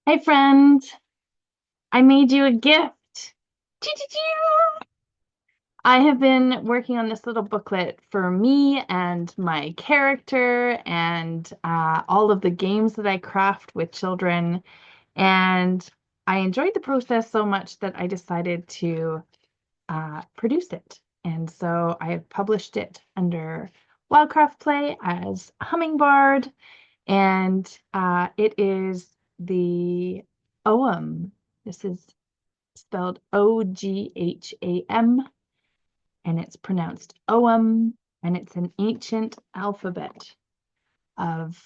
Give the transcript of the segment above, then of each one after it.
Hi, friend. I made you a gift. Choo-choo-choo. I have been working on this little booklet for me and my character and all of the games that I craft with children. And I enjoyed the process so much that I decided to produce it. And so I have published it under Wildcraft Play as HummingBard. And it is the Ogham. This is spelled Ogham, and it's pronounced Ogham, and it's an ancient alphabet of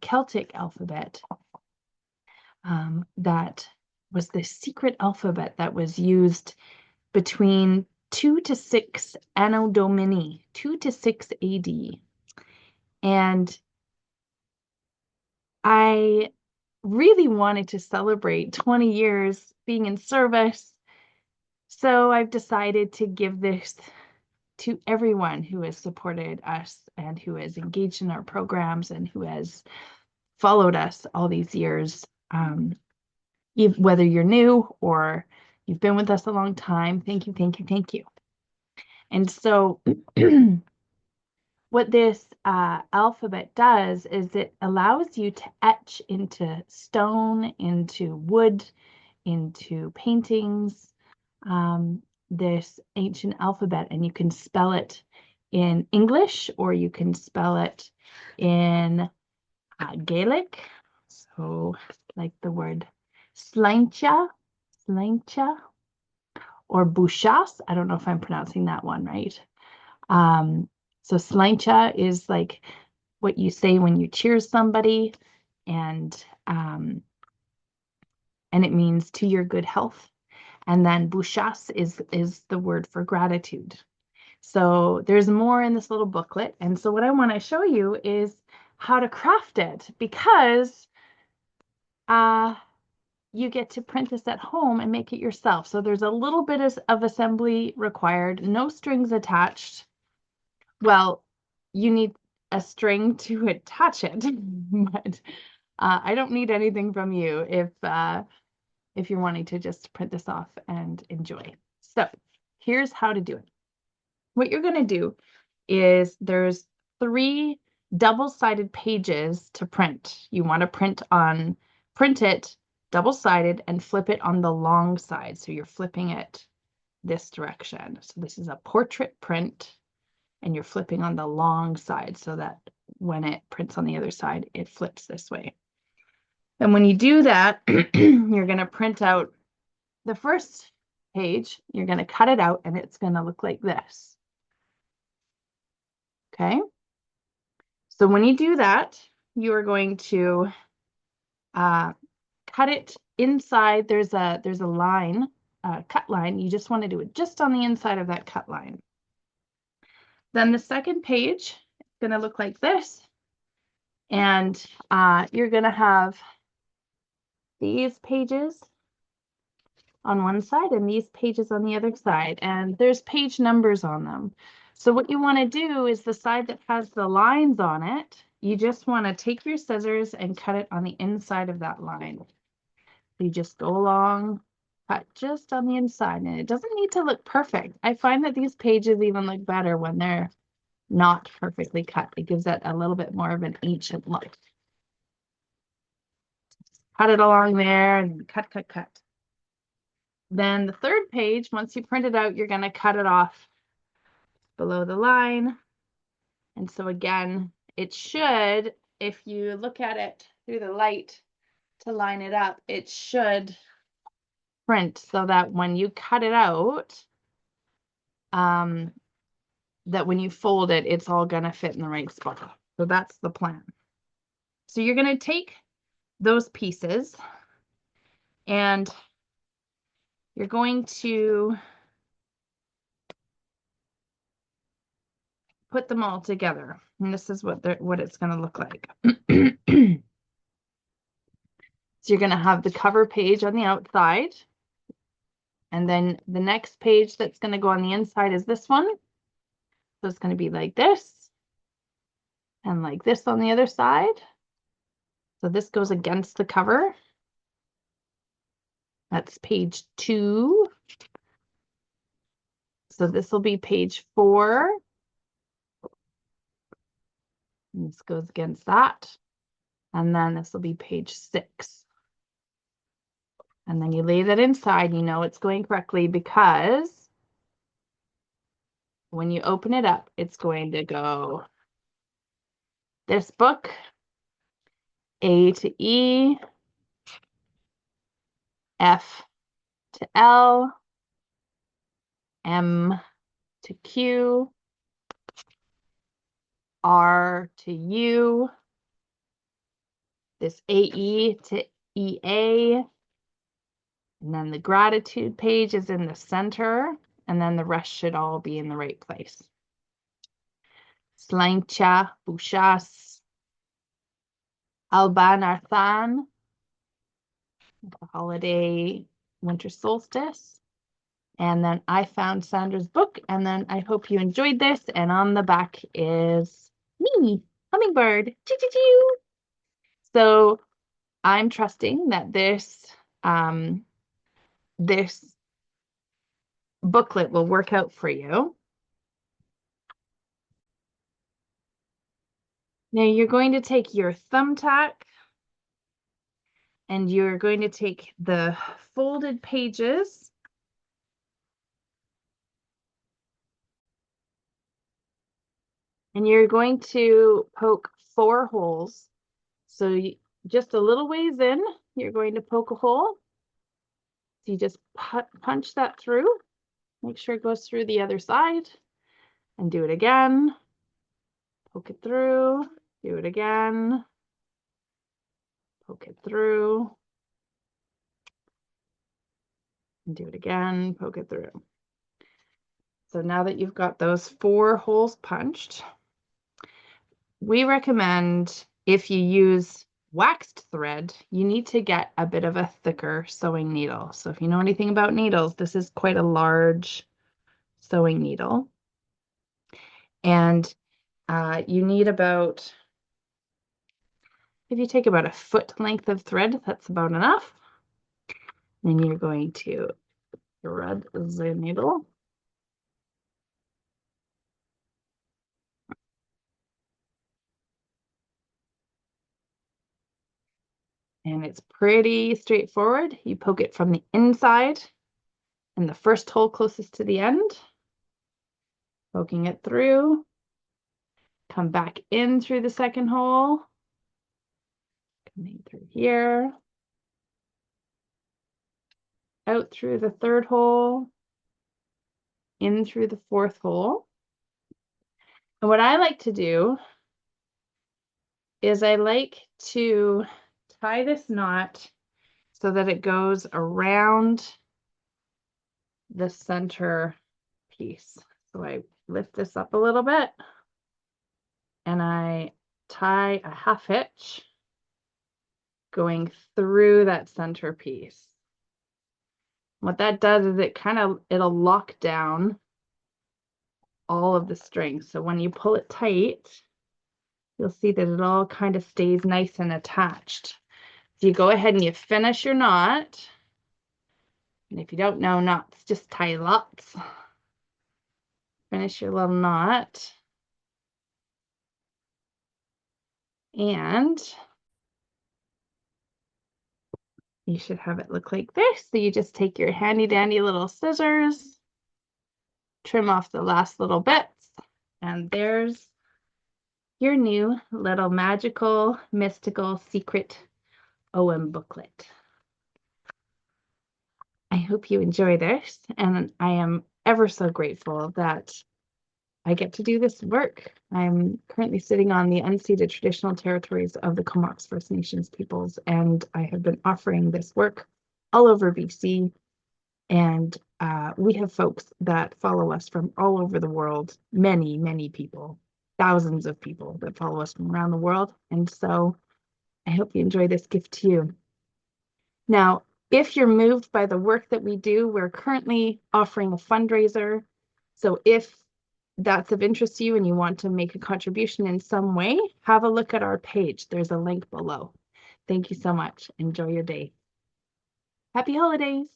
Celtic alphabet that was the secret alphabet that was used between 2 to 6 Anno Domini, 2 to 6 AD. And I really wanted to celebrate 20 years being in service. So I've decided to give this to everyone who has supported us and who has engaged in our programs and who has followed us all these years. Whether you're new or you've been with us a long time, thank you, thank you, thank you. And so what this alphabet does is it allows you to etch into stone, into wood, into paintings, this ancient alphabet, and you can spell it in English or you can spell it in Gaelic. So like the word slaintja, slaintja, or bushas. I don't know if I'm pronouncing that one right. So slaintja is like what you say when you cheer somebody, and it means to your good health. And then bushas is the word for gratitude. So there's more in this little booklet. And so what I want to show you is how to craft it, because you get to print this at home and make it yourself. So there's a little bit of assembly required, no strings attached. Well, you need a string to attach it, but I don't need anything from you if you're wanting to just print this off and enjoy. So here's how to do it. What you're going to do is there's 3 double-sided pages to print. You want to print it double-sided and flip it on the long side. So you're flipping it this direction. So this is a portrait print, and you're flipping on the long side so that when it prints on the other side, it flips this way. And when you do that, you're going to print out the first page. You're going to cut it out, and it's going to look like this. Okay. So when you do that, you are going to cut it inside. There's a line, cut line. You just want to do it just on the inside of that cut line. Then the second page is going to look like this. And you're going to have these pages on one side and these pages on the other side. And there's page numbers on them. So what you want to do is the side that has the lines on it, you just want to take your scissors and cut it on the inside of that line. You just go along, cut just on the inside, and it doesn't need to look perfect. I find that these pages even look better when they're not perfectly cut. It gives it a little bit more of an ancient look. Cut it along there and cut, cut, cut. Then the third page, once you print it out, you're going to cut it off below the line. And so again, it should, if you look at it through the light to line it up, it should print so that when you cut it out, that when you fold it, it's all going to fit in the right spot. So that's the plan. So you're going to take those pieces and you're going to put them all together. And this is what it's going to look like. So you're going to have the cover page on the outside. And then the next page that's going to go on the inside is this one. So it's going to be like this and like this on the other side. So this goes against the cover. That's page 2. So this will be page 4. And this goes against that. And then this will be page 6. And then you lay that inside, you know it's going correctly because when you open it up, it's going to go this book, A to E, F to L, M to Q, R to U, this AE to EA, and then the gratitude page is in the center, and then the rest should all be in the right place. Slaintja, Bushas, Albanarthan, the holiday winter solstice. And then I found Sandra's book, and then I hope you enjoyed this. And on the back is me, Hummingbird. Choo-choo-choo. So I'm trusting that this booklet will work out for you. Now you're going to take your Thumb Tack and you're going to take the folded pages and you're going to poke 4 holes. So just a little ways in, you're going to poke a hole. So you just punch that through. Make sure it goes through the other side and do it again. Poke it through, do it again. Poke it through. And do it again, poke it through. So now that you've got those 4 holes punched, we recommend if you use waxed thread, you need to get a bit of a thicker sewing needle. So if you know anything about needles, this is quite a large sewing needle. And you need about, if you take about a foot length of thread, that's about enough. Then you're going to thread the needle. And it's pretty straightforward. You poke it from the inside in the first hole closest to the end, poking it through, come back in through the second hole, coming through here, out through the third hole, in through the fourth hole. And what I like to do is I like to tie this knot so that it goes around the center piece. So I lift this up a little bit and I tie a half hitch going through that center piece. What that does is it'll lock down all of the strings. So when you pull it tight, you'll see that it all kind of stays nice and attached. So you go ahead and you finish your knot. And if you don't know knots, just tie lots. Finish your little knot. And you should have it look like this. So you just take your handy dandy little scissors, trim off the last little bits, and there's your new little magical, mystical, secret Ogham booklet. I hope you enjoy this, and I am ever so grateful that I get to do this work. I'm currently sitting on the unceded traditional territories of the Comox First Nations peoples, and I have been offering this work all over BC. And we have folks that follow us from all over the world, many, many people, thousands of people that follow us from around the world. And so I hope you enjoy this gift too. Now, if you're moved by the work that we do, we're currently offering a fundraiser. So if that's of interest to you and you want to make a contribution in some way, have a look at our page. There's a link below. Thank you so much. Enjoy your day. Happy holidays.